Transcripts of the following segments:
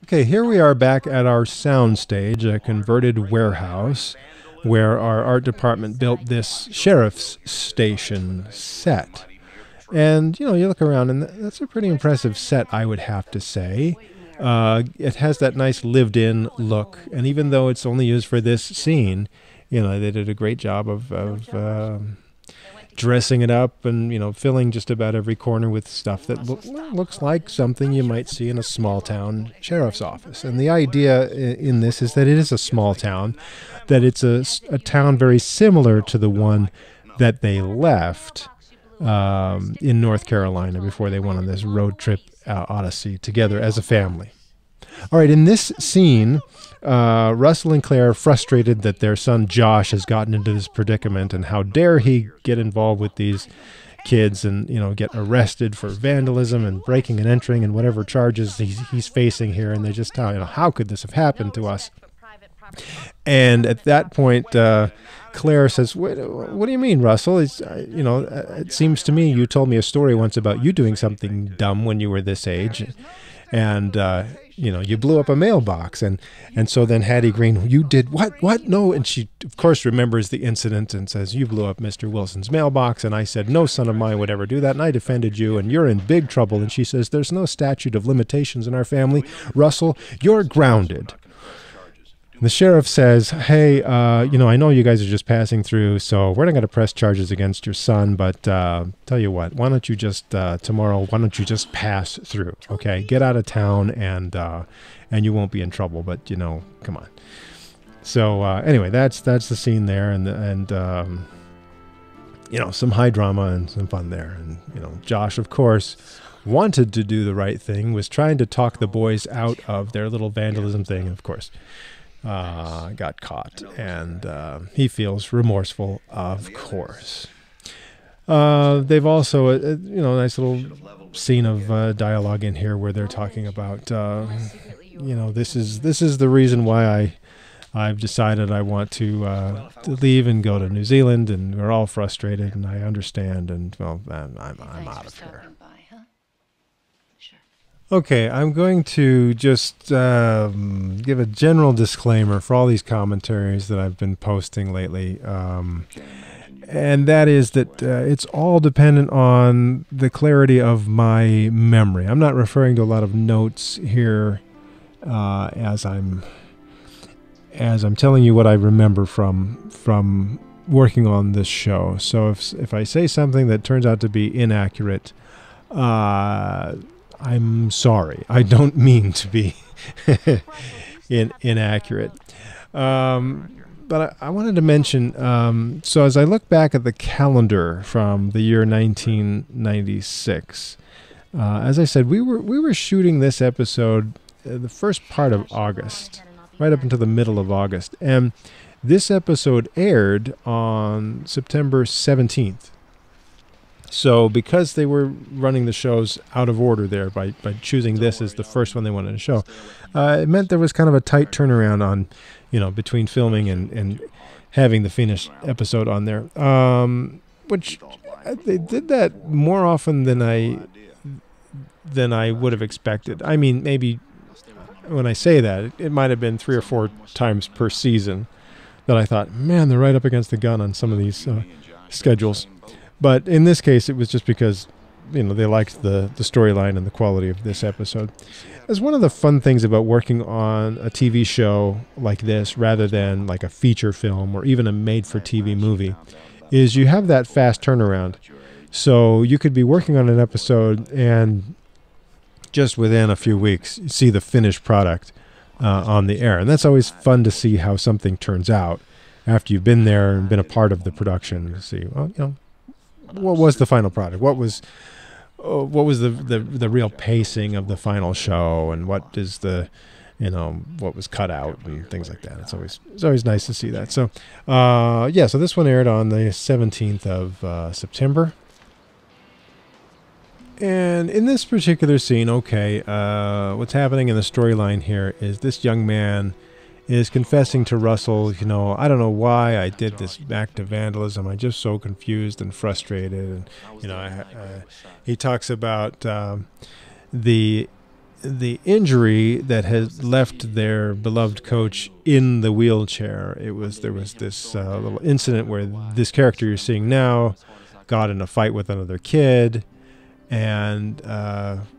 Okay, here we are back at our soundstage, a converted warehouse where our art department built this sheriff's station set. And, you look around and that's a pretty impressive set, I would have to say. It has that nice lived in look. And even though it's only used for this scene, they did a great job of dressing it up and filling just about every corner with stuff that looks like something you might see in a small town sheriff's office. And the idea in this is that it is a small town, that it's a town very similar to the one that they left in North Carolina before they went on this road trip odyssey together as a family. All right, in this scene, Russell and Claire are frustrated that their son Josh has gotten into this predicament, and how dare he get involved with these kids and get arrested for vandalism and breaking and entering and whatever charges he's facing here. And they just tell how could this have happened to us? And at that point, Claire says, what do you mean, Russell? It seems to me you told me a story once about you doing something dumb when you were this age. And, you blew up a mailbox. And so then Hattie Green, you did what? What? No. And she, of course, remembers the incident and says, you blew up Mr. Wilson's mailbox. And I said, no son of mine would ever do that. And I defended you, and you're in big trouble. And she says, there's no statute of limitations in our family. Russell, you're grounded. The sheriff says, hey, I know you guys are just passing through, so we're not going to press charges against your son, but tell you what, why don't you just, tomorrow, why don't you just pass through, okay? Get out of town, and you won't be in trouble, but, come on. So, anyway, that's the scene there, and some high drama and some fun there. And, Josh, of course, wanted to do the right thing, was trying to talk the boys out of their little vandalism thing, and of course, got caught, and he feels remorseful, of course. They've also, a nice little scene of dialogue in here where they're talking about, this is the reason why I've decided I want to leave and go to New Zealand, and we're all frustrated, and I understand, and well, I'm out of here. Okay, I'm going to just give a general disclaimer for all these commentaries that I've been posting lately, and that is that it's all dependent on the clarity of my memory. I'm not referring to a lot of notes here as I'm telling you what I remember from working on this show. So if I say something that turns out to be inaccurate, I'm sorry. I don't mean to be inaccurate. But I wanted to mention, so as I look back at the calendar from the year 1996, as I said, we were shooting this episode the first part of August, right up until the middle of August. And this episode aired on September 17th. So because they were running the shows out of order there by choosing this as the first one they wanted to show, it meant there was kind of a tight turnaround on, between filming and having the finished episode on there. Which they did that more often than I would have expected. I mean, maybe when I say that, it might have been 3 or 4 times per season that I thought, man, they're right up against the gun on some of these schedules. But in this case, it was just because, they liked the storyline and the quality of this episode. As one of the fun things about working on a TV show like this, rather than like a feature film or even a made-for-TV movie, is you have that fast turnaround. So you could be working on an episode and just within a few weeks see the finished product on the air. And that's always fun to see how something turns out after you've been there and been a part of the production. See, well, what was the final product? What was the real pacing of the final show, and what is the what was cut out and things like that. It's always nice to see that. So so this one aired on the 17th of September. And in this particular scene, what's happening in the storyline here is this young man is confessing to Russell, I don't know why I did this act of vandalism. I'm just so confused and frustrated. And, he talks about the the injury that has left their beloved coach in the wheelchair. There was this little incident where this character you're seeing now got in a fight with another kid, and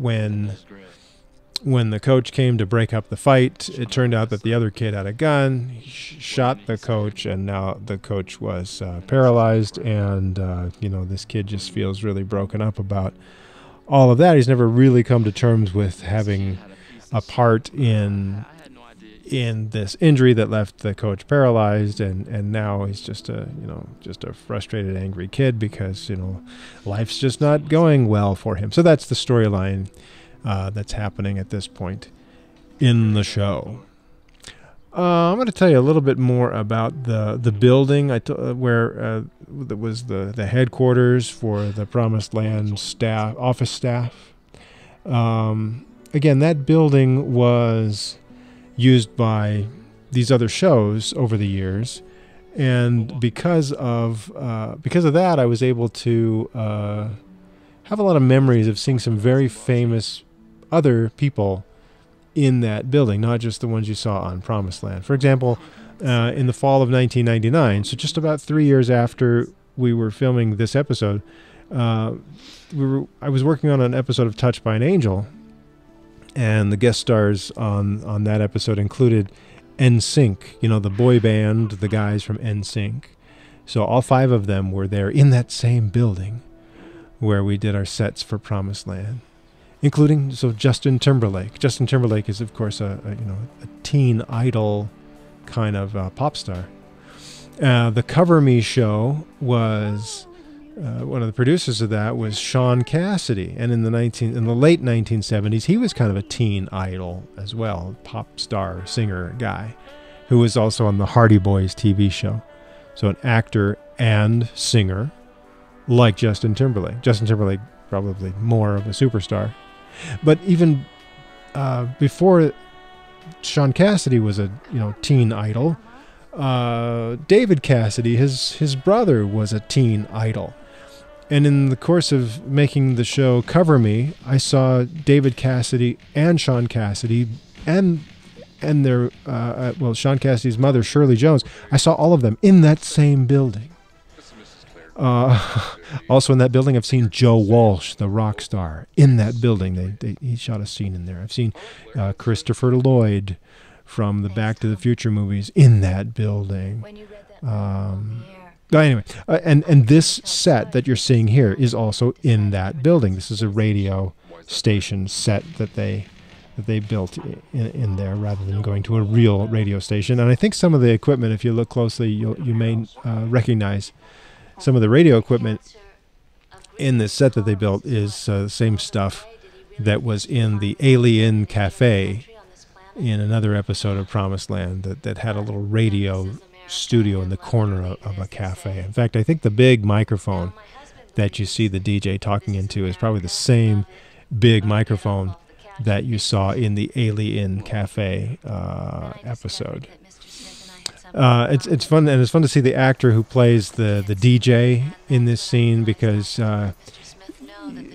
when the coach came to break up the fight, it turned out that the other kid had a gun. He shot the coach, and now the coach was paralyzed, and this kid just feels really broken up about all of that. He's never really come to terms with having a part in this injury that left the coach paralyzed, and now he's just a frustrated, angry kid because life's just not going well for him. So that's the storyline that's happening at this point in the show. I'm going to tell you a little bit more about the building where that was the headquarters for the Promised Land office staff. Again, that building was used by these other shows over the years, and because of that, I was able to have a lot of memories of seeing some very famous other people in that building, not just the ones you saw on Promised Land. For example, in the fall of 1999, so just about 3 years after we were filming this episode, I was working on an episode of Touched by an Angel, and the guest stars on that episode included NSYNC, the boy band, the guys from NSYNC. So all 5 of them were there in that same building where we did our sets for Promised Land, including Justin Timberlake. Justin Timberlake is, of course, a teen idol kind of pop star. The Cover Me show was one of the producers of that was Sean Cassidy, and in the late 1970s, he was kind of a teen idol as well, pop star singer guy, who was also on the Hardy Boys TV show. So an actor and singer, like Justin Timberlake. Justin Timberlake probably more of a superstar. But even before Sean Cassidy was a teen idol, David Cassidy, his brother, was a teen idol. And in the course of making the show Cover Me, I saw David Cassidy and Sean Cassidy and their Sean Cassidy's mother, Shirley Jones. I saw all of them in that same building. Also in that building, I've seen Joe Walsh, the rock star, in that building. He shot a scene in there. I've seen Christopher Lloyd from the Back to the Future movies in that building. Anyway, and this set that you're seeing here is also in that building. This is a radio station set that they built in there rather than going to a real radio station. And I think some of the equipment, if you look closely, you may recognize some of the radio equipment in this set that they built is the same stuff that was in the Alien Cafe in another episode of Promised Land that had a little radio studio in the corner of a cafe. In fact, I think the big microphone that you see the DJ talking into is probably the same big microphone that you saw in the Alien Cafe episode. It's fun, and it's fun to see the actor who plays the DJ in this scene because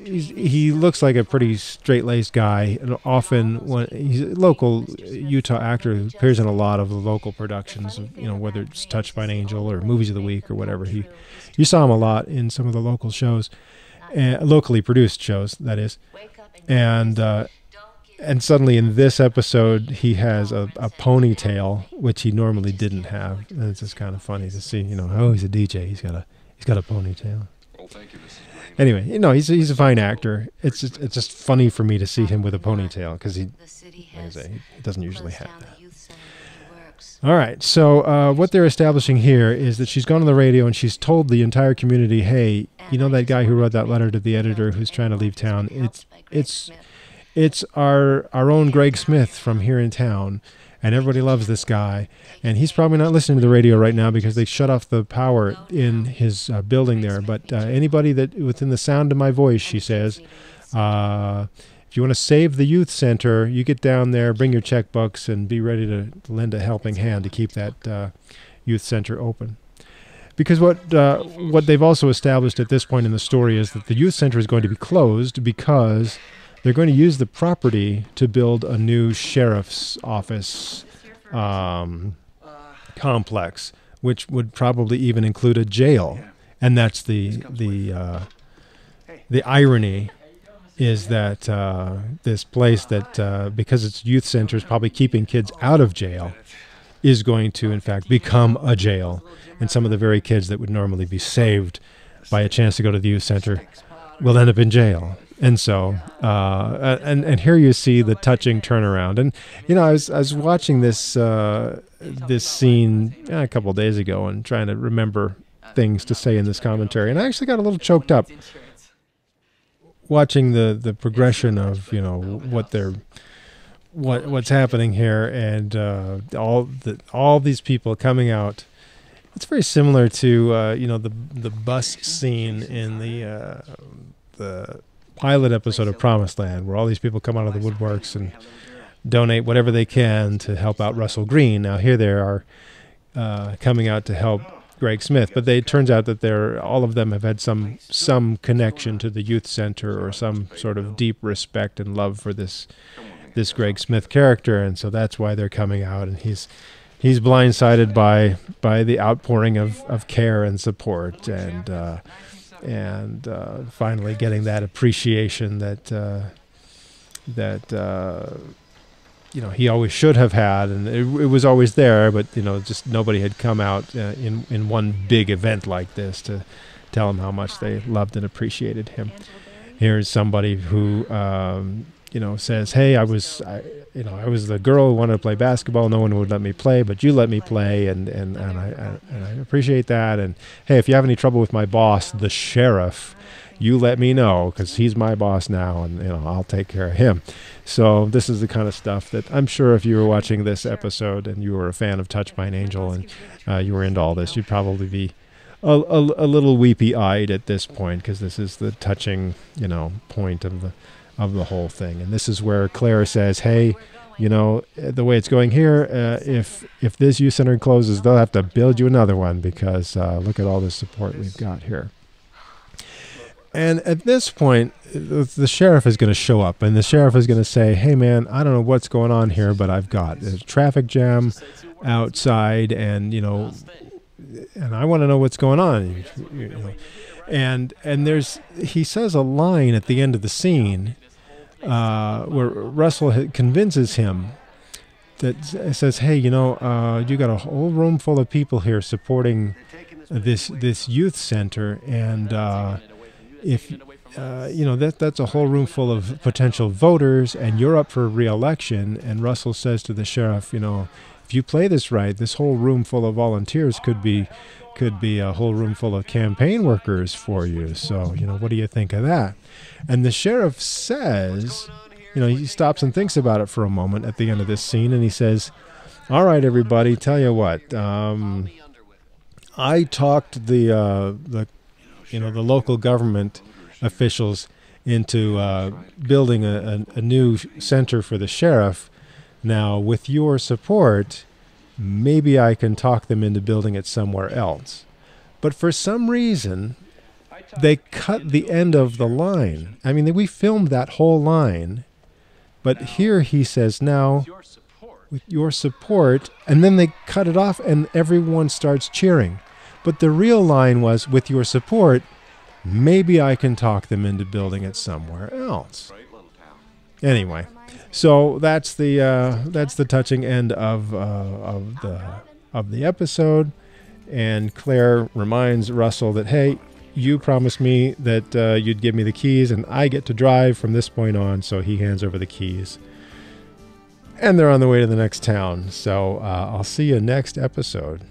he looks like a pretty straight-laced guy. And often, when he's a local Utah actor who appears in a lot of the local productions, whether it's Touched by an Angel or Movies of the Week or whatever. You saw him a lot in some of the local shows, locally produced shows, that is. And suddenly in this episode, he has a ponytail, which he normally didn't have. And it's just kind of funny to see, he's a DJ. He's got a ponytail. Well, thank you, Mrs. Anyway, he's a fine actor. It's just funny for me to see him with a ponytail because he doesn't usually have that. All right, so what they're establishing here is that she's gone on the radio and she's told the entire community, hey, that guy who wrote that letter to the editor who's trying to leave town, it's our own Greg Smith from here in town, and everybody loves this guy. And he's probably not listening to the radio right now because they shut off the power in his building there. But anybody that within the sound of my voice, she says, if you want to save the youth center, you get down there, bring your checkbooks, and be ready to lend a helping hand to keep that youth center open. Because what they've also established at this point in the story is that the youth center is going to be closed because they're going to use the property to build a new sheriff's office complex, which would probably even include a jail. And that's the irony is that this place that, because its youth center is probably keeping kids out of jail, is going to, in fact, become a jail. And some of the very kids that would normally be saved by a chance to go to the youth center will end up in jail. And so, and here you see the touching turnaround. And, you know, I was watching this this scene a couple of days ago and trying to remember things to say in this commentary. And I actually got a little choked up watching the progression of, you know, what's happening here, and all these people coming out. It's very similar to you know, the bus scene in the pilot episode of Promised Land, where all these people come out of the woodworks and donate whatever they can to help out Russell Greene. Now here they are coming out to help Greg Smith, but it turns out that all of them have had some connection to the youth center, or some sort of deep respect and love for this Greg Smith character, and so that's why they're coming out. And he's blindsided by the outpouring of care and support, and finally getting that appreciation that you know, he always should have had, and it was always there, but, you know, just nobody had come out in one big event like this to tell him how much they loved and appreciated him. Here's somebody who you know, says, "Hey, I was the girl who wanted to play basketball. No one would let me play, but you let me play, and I appreciate that. And hey, if you have any trouble with my boss, the sheriff, you let me know, because he's my boss now, and, you know, I'll take care of him." So this is the kind of stuff that I'm sure if you were watching this episode and you were a fan of Touched by an Angel, and you were into all this, you'd probably be a little weepy-eyed at this point, because this is the touching, you know, point of the whole thing. And this is where Claire says, "Hey, you know, the way it's going here, if this youth center closes, they'll have to build you another one, because look at all the support we've got here." And at this point, the sheriff is going to show up, and the sheriff is going to say, "Hey, man, I don't know what's going on here, but I've got a traffic jam outside, and, you know, and I want to know what's going on." You know. And he says a line at the end of the scene where Russell convinces him, that says, "Hey, you know, you got a whole room full of people here supporting this youth center, and if you know, that's a whole room full of potential voters, and you're up for re-election." And Russell says to the sheriff, "You know, if you play this right, this whole room full of volunteers could be a whole room full of campaign workers for you. So, you know, what do you think of that?" And the sheriff says, you know, he stops and thinks about it for a moment at the end of this scene, and he says, "All right, everybody, tell you what, I talked the local government officials into building a new center for the sheriff. Now, with your support, maybe I can talk them into building it somewhere else." But for some reason, they cut the end of the line. I mean, we filmed that whole line, but here he says, "Now, with your support," and then they cut it off and everyone starts cheering. But the real line was, "With your support, maybe I can talk them into building it somewhere else." Anyway, so that's the touching end of the episode. And Claire reminds Russell that, "Hey, you promised me that you'd give me the keys, and I get to drive from this point on." So he hands over the keys, and they're on the way to the next town. So I'll see you next episode.